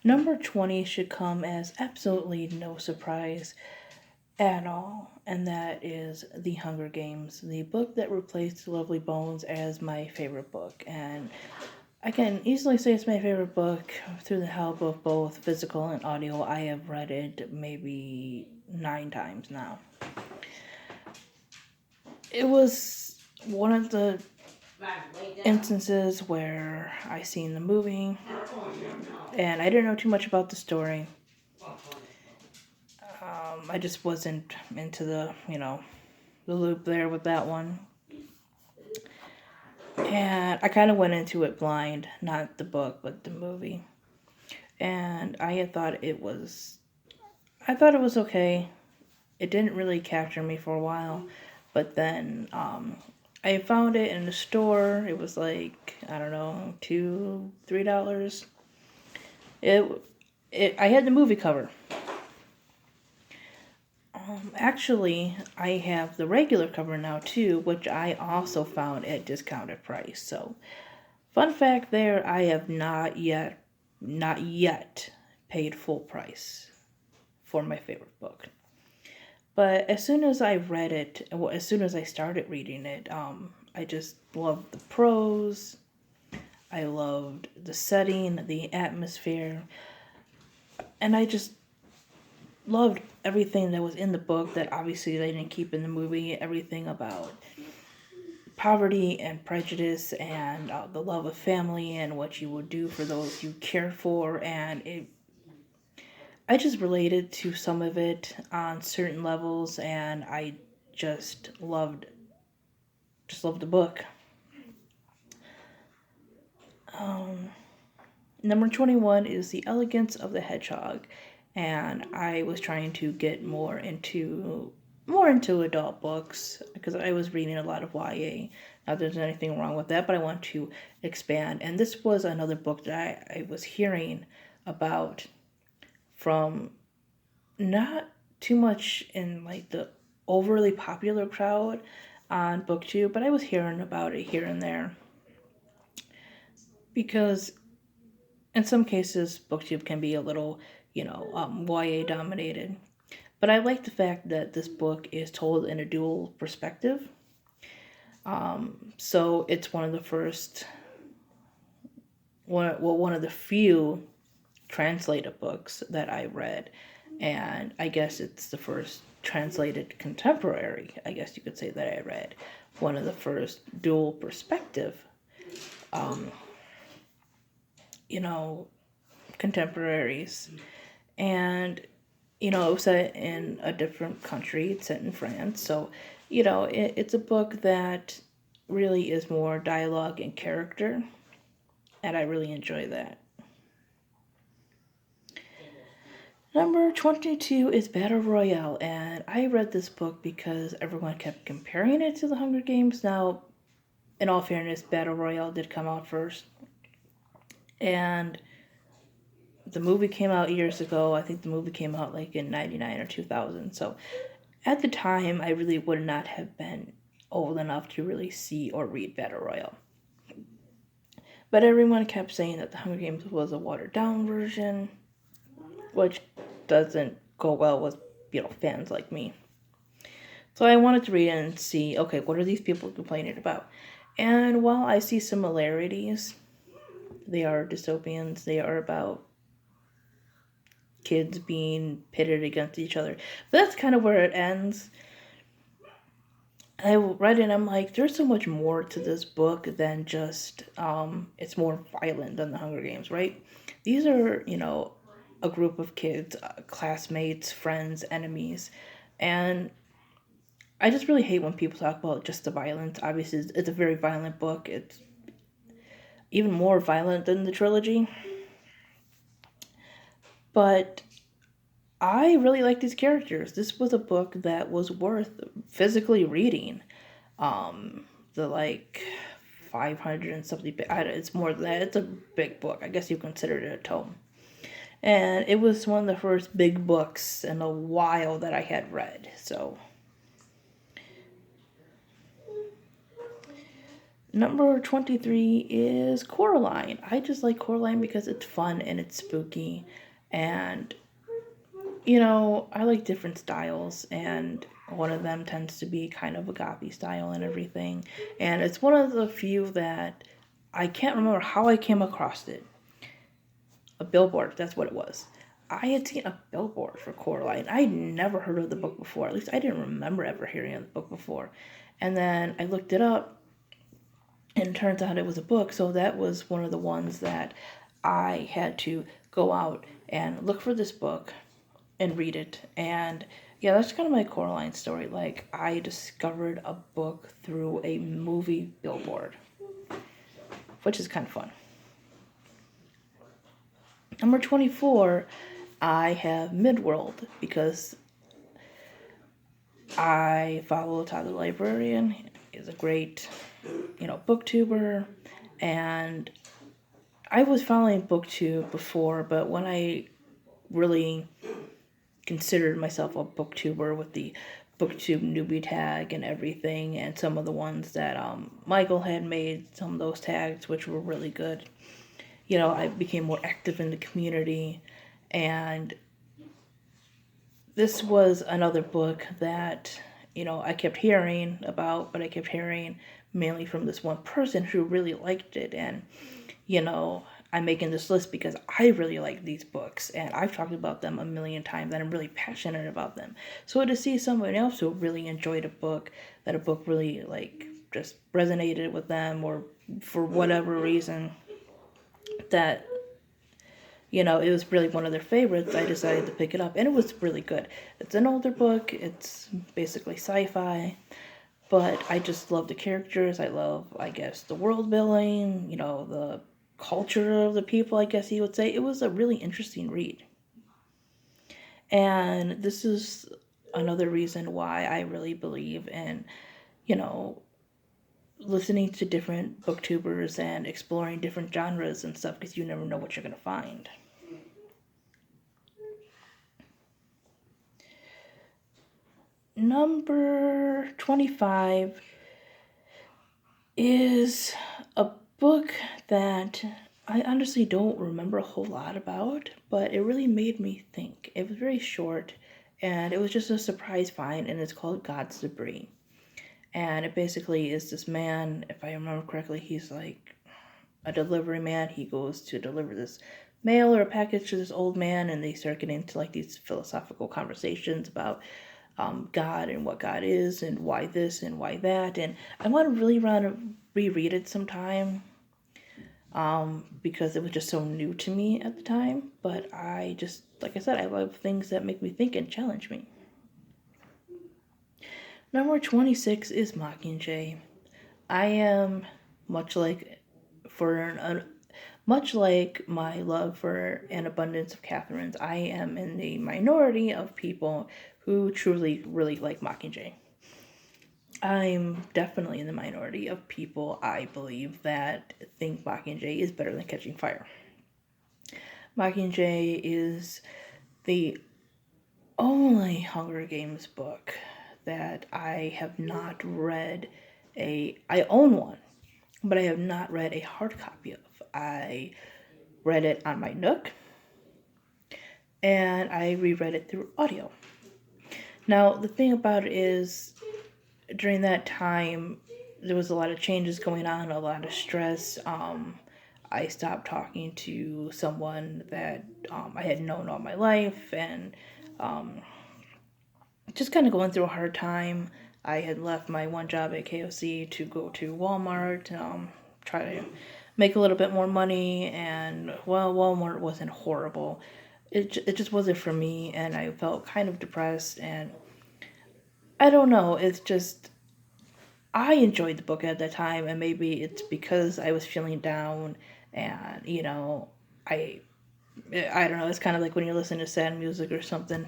Number 20 should come as absolutely no surprise at all, and that is The Hunger Games, the book that replaced Lovely Bones as my favorite book. And I can easily say it's my favorite book through the help of both physical and audio. I have read it maybe 9 times now. It was one of the instances where I seen the movie and I didn't know too much about the story. I just wasn't into the loop there with that one. And I kind of went into it blind, not the book, but the movie. And I thought it was okay. It didn't really capture me for a while, but then I found it in the store. It was like, I don't know, $2, $3. I had the movie cover. Actually, I have the regular cover now too, which I also found at discounted price. So, fun fact there, I have not yet paid full price for my favorite book. But as soon as I read it, well, as soon as I started reading it, I just loved the prose. I loved the setting, the atmosphere, and I just loved everything that was in the book that obviously they didn't keep in the movie. Everything about poverty and prejudice and the love of family and what you would do for those you care for, and I just related to some of it on certain levels, and I just loved the book. Um, Number 21 is The Elegance of the Hedgehog, and I was trying to get more into adult books because I was reading a lot of YA. Not that there's anything wrong with that, but I want to expand. And this was another book that I was hearing about from not too much in like the overly popular crowd on BookTube, but I was hearing about it here and there because in some cases BookTube can be a little, YA dominated. But I like the fact that this book is told in a dual perspective. So it's one of the few translated books that I read, and I guess it's the first translated contemporary, I guess you could say, that I read. One of the first dual perspective, um, you know, contemporaries. And, it was set in a different country. It's set in France. So, it's a book that really is more dialogue and character, and I really enjoy that. Number 22 is Battle Royale, and I read this book because everyone kept comparing it to the Hunger Games. Now, in all fairness, Battle Royale did come out first, and the movie came out years ago. I think the movie came out like in 99 or 2000. So at the time, I really would not have been old enough to really see or read Battle Royale. But everyone kept saying that the Hunger Games was a watered down version, which doesn't go well with, fans like me. So I wanted to read it and see, okay, what are these people complaining about? And while I see similarities, they are dystopians. They are about kids being pitted against each other. But that's kind of where it ends. I read it and I'm like, there's so much more to this book than just, it's more violent than the Hunger Games, right? These are, a group of kids, classmates, friends, enemies. And I just really hate when people talk about just the violence. Obviously, it's a very violent book. It's even more violent than the trilogy. But I really like these characters. This was a book that was worth physically reading. The like 500 and something. It's more than that. It's a big book. I guess you consider it a tome. And it was one of the first big books in a while that I had read. So Number 23 is Coraline. I just like Coraline because it's fun and it's spooky. And, I like different styles. And one of them tends to be kind of a gothy style and everything. And it's one of the few that I can't remember how I came across it. A billboard, that's what it was. I had seen a billboard for Coraline. I'd never heard of the book before. At least I didn't remember ever hearing of the book before. And then I looked it up, and it turns out it was a book. So that was one of the ones that I had to go out and look for this book and read it. And yeah, that's kind of my Coraline story. Like, I discovered a book through a movie billboard, which is kind of fun. Number 24, I have Midworld because I follow Todd the Librarian. He's a great, booktuber. And I was following BookTube before, but when I really considered myself a booktuber with the BookTube newbie tag and everything, and some of the ones that Michael had made, some of those tags, which were really good. I became more active in the community, and this was another book that, I kept hearing about, but I kept hearing mainly from this one person who really liked it, and, I'm making this list because I really like these books, and I've talked about them a million times, and I'm really passionate about them. So to see someone else who really enjoyed a book, that a book really, just resonated with them, or for whatever reason, that it was really one of their favorites, I decided to pick it up, and it was really good. It's an older book, it's basically sci-fi, but I just love the characters, I love, I guess, the world building, the culture of the people, I guess you would say. It was a really interesting read. And this is another reason why I really believe in, listening to different booktubers and exploring different genres and stuff, because you never know what you're going to find. Number 25 is a book that I honestly don't remember a whole lot about, but it really made me think. It was very short, and it was just a surprise find, and it's called God's Debris. And it basically is this man, if I remember correctly, he's like a delivery man. He goes to deliver this mail or a package to this old man, and they start getting into these philosophical conversations about God and what God is and why this and why that. And I want to reread it sometime because it was just so new to me at the time. But I just, like I said, I love things that make me think and challenge me. Number 26 is Mockingjay. I am much like much like my love for An Abundance of Catherines, I am in the minority of people who truly really like Mockingjay. I'm definitely in the minority of people, I believe, that think Mockingjay is better than Catching Fire. Mockingjay is the only Hunger Games book that I have not read I own one, but I have not read a hard copy of. I read it on my Nook, and I reread it through audio. Now, the thing about it is, during that time, there was a lot of changes going on, a lot of stress. I stopped talking to someone that I had known all my life, and just kind of going through a hard time. I had left my one job at KFC to go to Walmart, try to make a little bit more money, and Walmart wasn't horrible. It just wasn't for me, and I felt kind of depressed, and I don't know, it's just, I enjoyed the book at that time, and maybe it's because I was feeling down, and, I don't know, it's kind of like when you listen to sad music or something,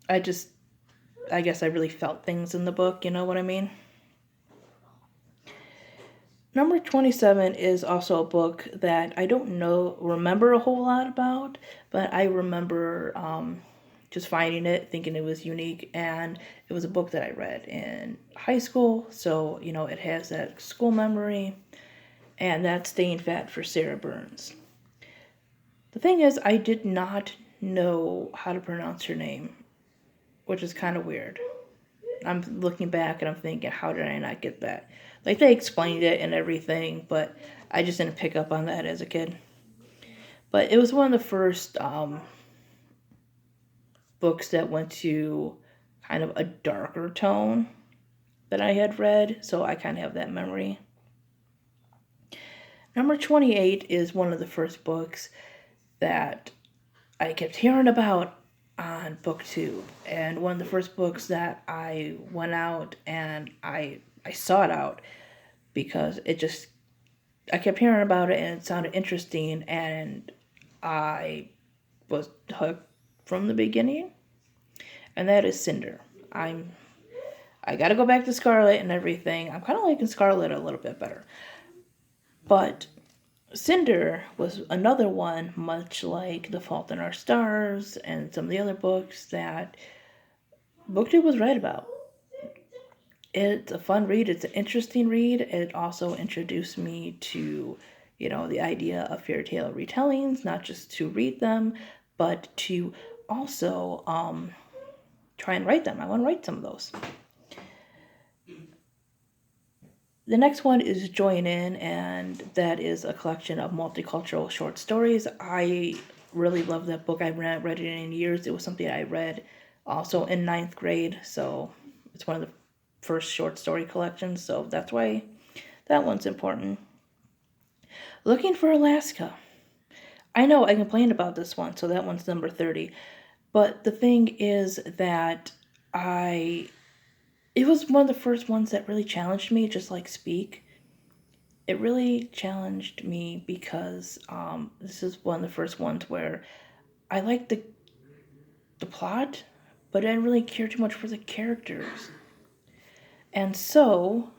I guess I really felt things in the book, you know what I mean? Number 27 is also a book that I don't remember a whole lot about, but I remember just finding it, thinking it was unique, and it was a book that I read in high school, so it has that school memory, and that's Staying Fat for Sarah Burns. The thing is, I did not know how to pronounce her name, which is kind of weird. I'm looking back and I'm thinking, how did I not get that? Like, they explained it and everything, but I just didn't pick up on that as a kid. But it was one of the first books that went to kind of a darker tone that I had read, so I kind of have that memory. Number 28 is one of the first books that I kept hearing about on BookTube, and one of the first books that I went out and I sought out because I kept hearing about it and it sounded interesting, and I was hooked from the beginning, and that is Cinder. I gotta go back to Scarlet and everything. I'm kind of liking Scarlet a little bit better, but Cinder was another one, much like The Fault in Our Stars and some of the other books that BookTube was right about. It's a fun read. It's an interesting read. It also introduced me to, the idea of fairy tale retellings, not just to read them, but to also try and write them. I want to write some of those. The next one is Join In, and that is a collection of multicultural short stories. I really love that book. I haven't read it in years. It was something I read also in 9th grade, so it's one of the first short story collections, so that's why that one's important. Looking for Alaska. I know I complained about this one, so that one's number 30. But the thing is that it was one of the first ones that really challenged me, just like Speak. It really challenged me because this is one of the first ones where I liked the plot, but I didn't really care too much for the characters. And so